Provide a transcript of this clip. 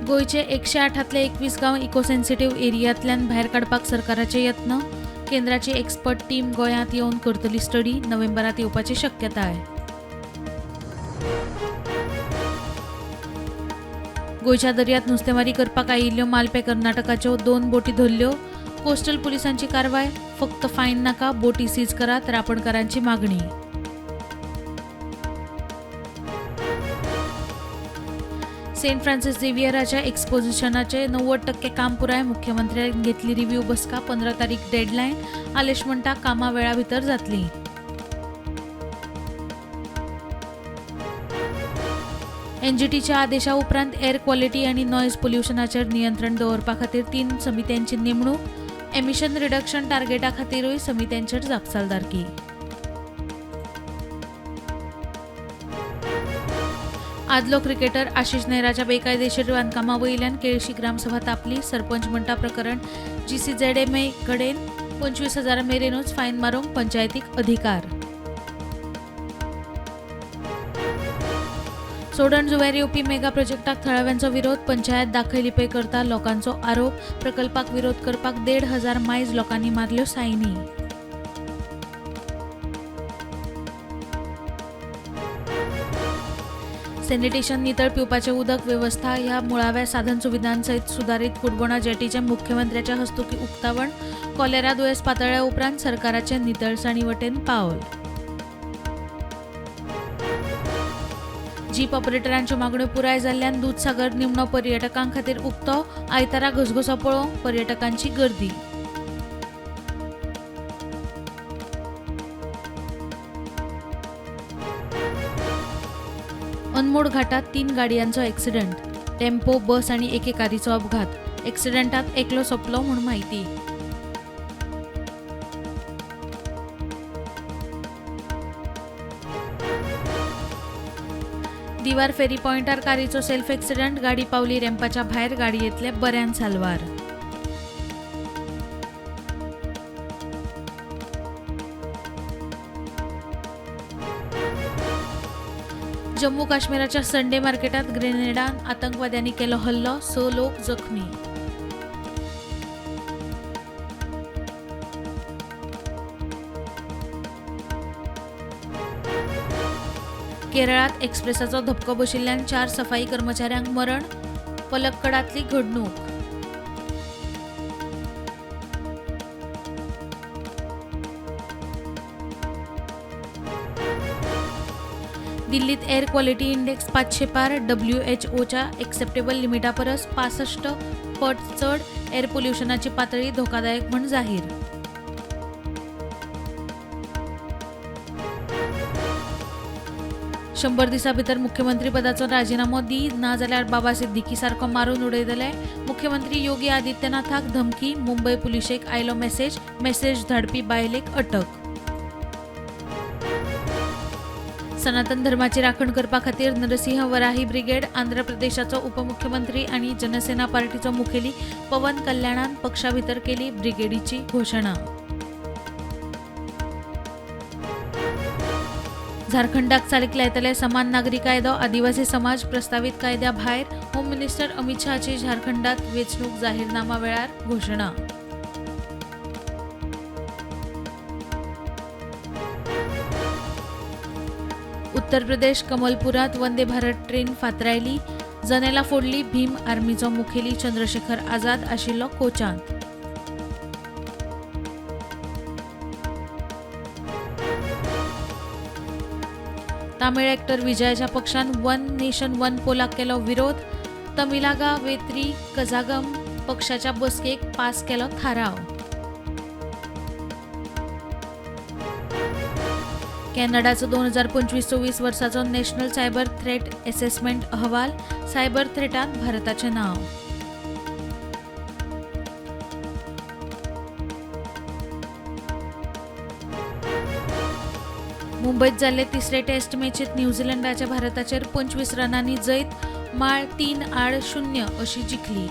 गोयचे 108 21 गांव eco sensitive एरियांतल्यान भायर काडपाक सरकाराचे यत्न. केंद्राची एक्सपर्ट टीम गोंयांत येवन करतली स्टडी. नोव्हेंबरात येवपाची शक्यताय. गोयच्या दर्यांत नुस्तेमारी करपाक आयिल्ल्यो मालपे कर्नाटकाच्यो 2 बोटी धरल्यो. कोस्टल पुलिसांची कारवाय. फक्त फायन नाका, बोटी सीज करात. रापणकारांची मागणी. सेंट फ्रान्सिस झेवियराच्या एक्सपोजिशनाचे 90% काम पुराय. मुख्यमंत्र्यांनी घेतली रिव्ह्यू बसका. 15 तारीख डेडलायन. आलेश म्हणटा कामा वेळा भितर जातली. एनजीटीच्या आदेशा उपरांत एअर क्वॉलिटी आनी नॉयज पोल्युशनाचेर नियंत्रण दवरपा खातीर 3 समित्यांची नेमणूक. एमिशन रिडक्शन टार्गेटा खातीरूय समित्यांचेर जापसालदारकी. आदलो क्रिकेटर आशिष नेहराच्या बेकायदेशीर बांदकामा वयल्यान केळशी ग्रामसभा तापली. सरपंच म्हणटा प्रकरण GCZMA कडेन 25,000 मेरेनूच फायन मारूंक पंचायतीक अधिकार. सोडण जुंव्यार येवपी मेगा प्रोजेक्टाक थळाव्यांचो विरोध. पंचायत दाखय लिपय करता लोकांचो आरोप. प्रकल्पाक विरोध करपाक 1,500 मायज लोकांनी मारल्यो सायनी. सॅनिटेशन नितळ पिवपाचें उदक वेवस्था ह्या मुळाव्या साधन सुविधांसयत सुदारीत कुडबोणा जेटीचें मुख्यमंत्र्याच्या हस्तुकी उक्तावण. कॉलेरा दुयेंस पातळ्ळ्या उपरांत सरकाराचें नितळसाणी वटेन पावल. जीप ऑपरेटरांच्यो मागण्यो पुराय जाल्ल्यान दूधसागर निमणो पर्यटकांक खातीर उक्तो. आयतारा घसघसो पळोवंक पर्यटकांची गर्दी. अनमोड घाटात 3 गाडयांचो ॲक्सिडंट. टेम्पो, बस आनी एके कारीचो अपघात. ॲक्सिडंटात एकलो सोंपलो म्हूण म्हायती. दिवार फेरी पॉइंटार कारीचो सेल्फ ॲक्सिडंट. गाडी पावली रॅम्पाच्या भायर. गाडयेंतले बऱ्यान साल्वार. जम्मू काश्मीराच्या संडे मार्केटात ग्रेनेडान आतंकवाद्यांनी केलो हल्लो. 6 लोक जखमी. केरळात एक्सप्रेसाचो धपको बशिल्ल्यान 4 सफाई कर्मचाऱ्यांक मरण. पलक्कडातली घडणूक. दिल्लीत एअर क्वॉलिटी इंडेक्स 500 पार. WHOच्या एक्सेप्टेबल लिमिटा परस 65 पट चढ. एअर पोल्युशनाची पातळी धोकादायक म्हूण जाहीर. शंभर दिसां भितर मुख्यमंत्री पदाचो राजिनामो दी, ना जाल्यार बाबा सिद्दीकी सारको मारून उडयतले. मुख्यमंत्री योगी आदित्यनाथाक धमकी. मुंबय पुलिशेक आयलो मेसेज धाडपी बायलेक अटक. सनातन धर्माची राखण करपा खातीर नरसिंह वराही ब्रिगेड. आंध्र प्रदेशाचो उपमुख्यमंत्री आनी जनसेना पार्टीचो मुखेली पवन कल्याणान पक्षा भितर केली ब्रिगेडीची घोशणा. झारखंडाक चालीक लायतले समान नागरी कायदो. आदिवासी समाज प्रस्तावित कायद्या भायर. होम मिनिस्टर अमित शहाची झारखंडात वेंचणूक जाहीरनामा वेळार घोशणा. उत्तर प्रदेश कमलपुरात वंदे भारत ट्रेन फातरायली. जनेला फोडली. भीम आर्मीचो मुखेली चंद्रशेखर आझाद आशिल्लो कोचांत. तामीळ एक्टर विजयाच्या पक्षान वन नेशन वन पोलाक केलो विरोध. तमिलागा वेत्री कझागम पक्षाच्या बसकेक पास केलो थाराव. कॅनडाचो 2025-26 वर्साचो नॅशनल सायबर थ्रेट असेसमेंट अहवाल. सायबर थ्रेटांत भारताचें नांव. मुंबईत जाल्ले तिसरे टेस्ट मॅचीत न्यूझीलंडाच्या भारताचेर 25 रनांनी जैत. माळ 3-0 अशी जिखली.